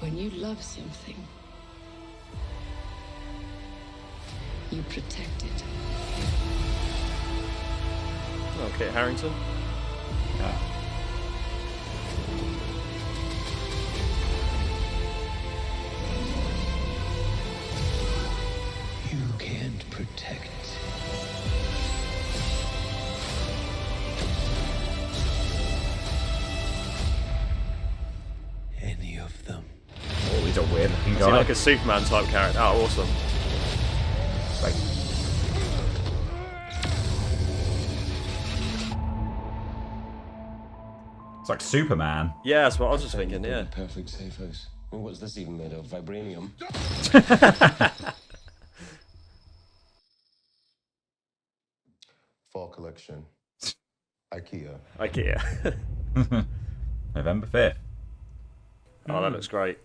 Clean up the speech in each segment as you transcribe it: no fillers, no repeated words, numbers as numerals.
When you love something, you protect it. Oh, Kit Harrington. You can't protect. Any of them. Oh, he's a weird looking Is he guy. like a Superman type character? Oh, awesome. Like, it's like Superman. Yeah, that's what I was just thinking, yeah. Perfect safe house. Well, what's this even made of? Vibranium? Fall collection. IKEA. IKEA. November 5th. Oh, that looks great.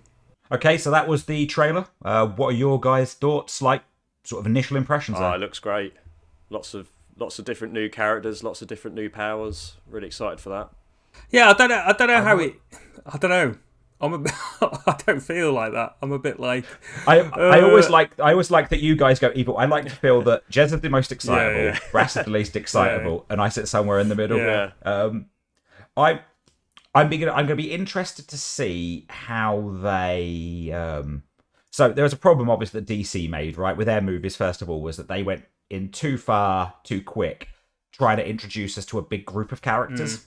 Okay, so that was the trailer. What are your guys' thoughts? Like, sort of initial impressions Oh, there? it looks great. Lots of different new characters, lots of different new powers. Really excited for that. Yeah, I don't know how it. I don't know. I don't feel like that. I'm a bit like. I always like that you guys go evil. I like to feel that Jez is the most excitable, Yeah. Brass is the least excitable, and I sit somewhere in the middle. Yeah. I'm going to be interested to see how they. So there was a problem, obviously, that DC made right with their movies. First of all, was that they went in too far, too quick, trying to introduce us to a big group of characters.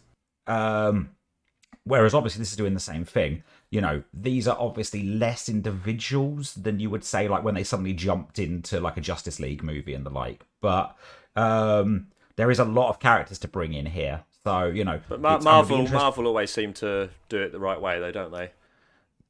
Whereas obviously this is doing the same thing. You know, these are obviously less individuals than you would say, like when they suddenly jumped into like a Justice League movie and the like. But there is a lot of characters to bring in here. So, you know, But it's gonna be Marvel interesting. always seem to do it the right way, though, don't they?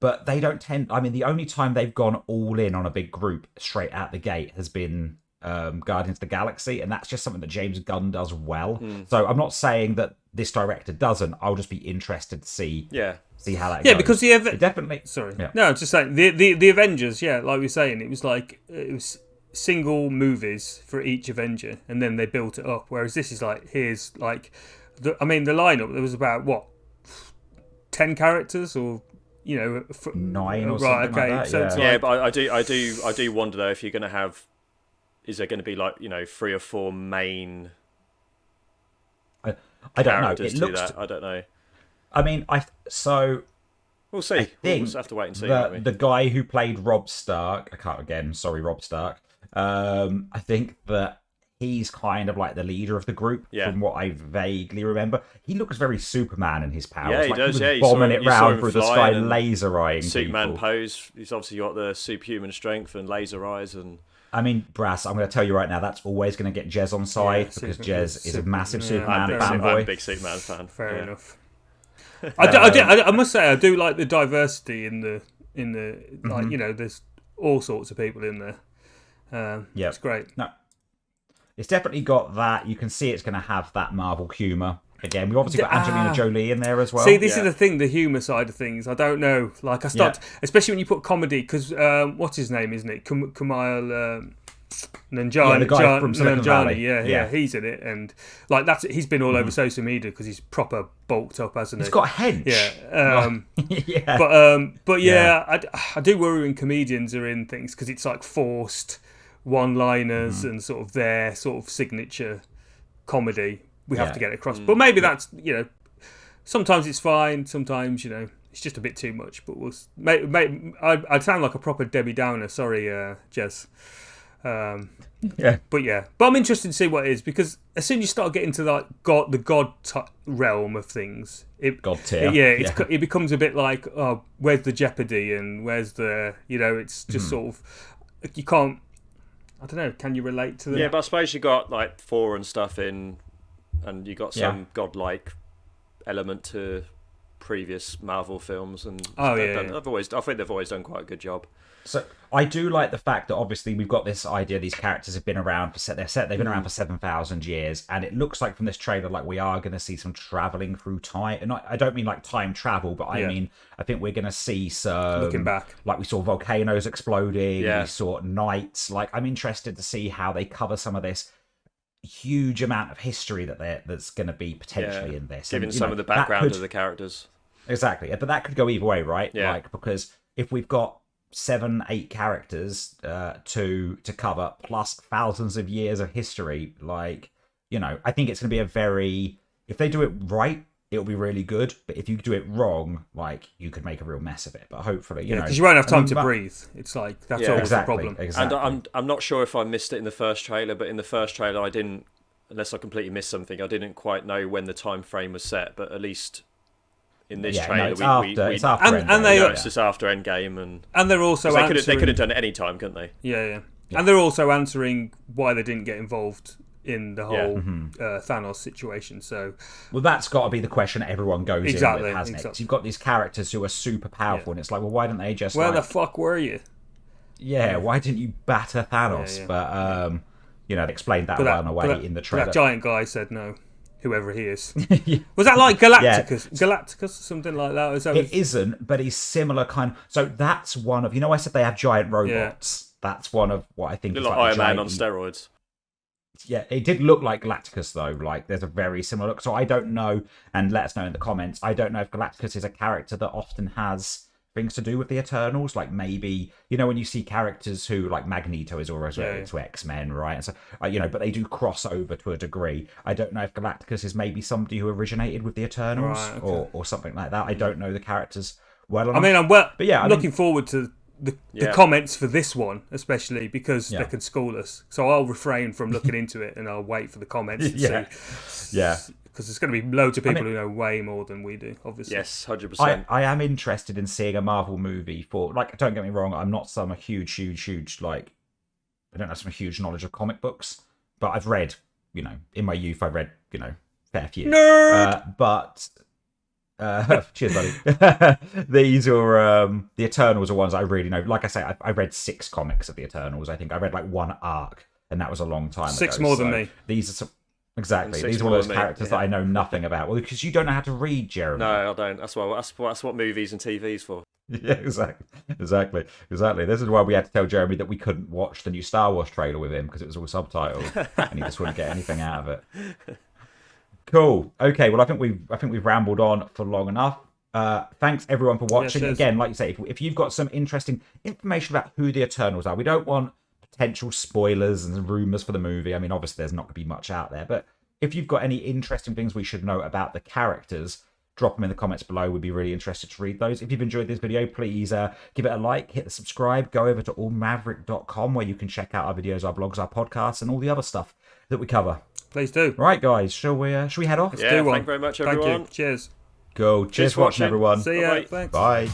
But they don't tend. I mean, the only time they've gone all in on a big group straight out the gate has been Guardians of the Galaxy, and that's just something that James Gunn does well. So I'm not saying that this director doesn't. I'll just be interested to see how that goes. Yeah, because It definitely. Sorry. Yeah. No, I'm just saying the Avengers. Yeah, like we were saying, it was single movies for each Avenger, and then they built it up. Whereas this is like the lineup. There was about 10 characters, or 9 or right? something Okay, like that, so it's yeah. like, But I do wonder though if you're going to have, is there going to be like 3 or 4 main I don't know. characters It to looks. that? I don't know. I mean, We'll see. I We'll think just have to wait and see. won't we? the guy who played Rob Stark, Rob Stark. I think that he's kind of like the leader of the group, from what I vaguely remember. He looks very Superman in his powers. Yeah, he like does. was Yeah, you bombing saw- it you saw round him through the sky, flying and laser eyeing Superman people. pose. He's obviously got the superhuman strength and laser eyes and. I mean, Brass, I'm going to tell you right now, that's always going to get Jez on side because Superman- Jez is a Super- massive yeah, Superman I'm a fanboy. big Superman fan. fair Yeah. enough. I must say I do like the diversity in the like there's all sorts of people in there. Yeah, it's great. No, it's definitely got that. You can see it's going to have that Marvel humour. Again, we've obviously got Angelina Jolie in there as well. See, this is the thing, the humour side of things. I don't know. Like, I start, especially when you put comedy, because what's his name, isn't it? Kumail Nanjiani. Yeah, the guy from Silicon Valley. Yeah, he's in it, and like he's been all over social media because he's proper bulked up, hasn't he? He's got a hench. Yeah, but I do worry when comedians are in things because it's like forced one-liners and sort of their sort of signature comedy. We have to get it across, but maybe that's sometimes it's fine. Sometimes it's just a bit too much. But I'd sound like a proper Debbie Downer. Sorry, Jez. But I'm interested to see what it is, because as soon as you start getting to like the God realm of things, God tier. It becomes a bit like, oh, where's the jeopardy and where's the it's just sort of, you can't. I don't know. Can you relate to them? Yeah, but I suppose you got like Thor and stuff in, and you got some godlike element to previous Marvel films, and I think they've always done quite a good job. So I do like the fact that obviously we've got this idea these characters have been around they've been around for 7,000 years, and it looks like from this trailer like we are going to see some traveling through time. And I don't mean like time travel, but I mean I think we're going to see some looking back, like we saw volcanoes exploding, we saw nights. Like I'm interested to see how they cover some of this huge amount of history that's going to be potentially in this, giving and, some of the background of the characters. Exactly, but that could go either way, right? Yeah. Like, because if we've got 7-8 characters to cover, plus thousands of years of history, like, you know, I think it's going to be a very, if they do it right, it'll be really good. But if you do it wrong, like, you could make a real mess of it. But hopefully, you know, because you won't have time to breathe. It's like that's always the problem. Exactly. And I'm not sure if I missed it in the first trailer, but in the first trailer, I didn't, unless I completely missed something, I didn't quite know when the time frame was set. But at least in this trailer, it's after Endgame. It's just after Endgame, and they're also they could have done it any time, couldn't they? Yeah. And they're also answering why they didn't get involved in the whole Thanos situation. So, well, that's got to be the question everyone goes in with, hasn't it? Exactly. You've got these characters who are super powerful, and it's like, well, why didn't they just? Where the fuck were you? Yeah, why didn't you batter Thanos? But you know, they explained that well away in the trailer. That giant guy said no. Whoever he is. Was that like Galacticus? Galacticus or something like that? It isn't, but he's similar kind. So that's one of, you know, I said they have giant robots. That's one of what I think is like Iron Man on steroids. Yeah, it did look like Galacticus though. Like, there's a very similar look. So I don't know, and let us know in the comments. I don't know if Galacticus is a character that often has things to do with the Eternals. Like, maybe, you know, when you see characters who, like Magneto is always related to X-Men, right? And so, you know, but they do cross over to a degree. I don't know if Galacticus is maybe somebody who originated with the Eternals, or something like that. I don't know the characters well enough. I mean, I'm looking forward to the comments for this one, especially because they can school us. So I'll refrain from looking into it, and I'll wait for the comments to see. Yeah. Because there's going to be loads of people who know way more than we do, obviously. Yes, 100%. I am interested in seeing a Marvel movie for, like, don't get me wrong, I'm not some huge, like, I don't have some huge knowledge of comic books, but I've read, you know, in my youth, I've read, you know, fair few. Nerd! But cheers, buddy. These are the Eternals are ones I really know. Like I say, I read 6 comics of the Eternals. I think I read like one arc, and that was a long time ago. 6 more than me. These are some. Exactly. These are one of those characters that I know nothing about. Well, because you don't know how to read, Jeremy. No, I don't. That's what movies and TV's for. Yeah, exactly. This is why we had to tell Jeremy that we couldn't watch the new Star Wars trailer with him, because it was all subtitled, and he just wouldn't get anything out of it. Cool. Okay. Well, I think we've rambled on for long enough. Thanks everyone for watching. Again, like you say, if you've got some interesting information about who the Eternals are, we don't want potential spoilers and rumors for the movie. I mean, obviously there's not going to be much out there, but if you've got any interesting things we should know about the characters, drop them in the comments below. We'd be really interested to read those. If you've enjoyed this video, please give it a like, hit the subscribe, go over to allmaverick.com where you can check out our videos, our blogs, our podcasts, and all the other stuff that we cover. Please do. Right, guys, shall we head off? Thank you very much, everyone. Thank you. Cheers. Go. Cheers for watching, everyone. See ya. Thanks. Bye.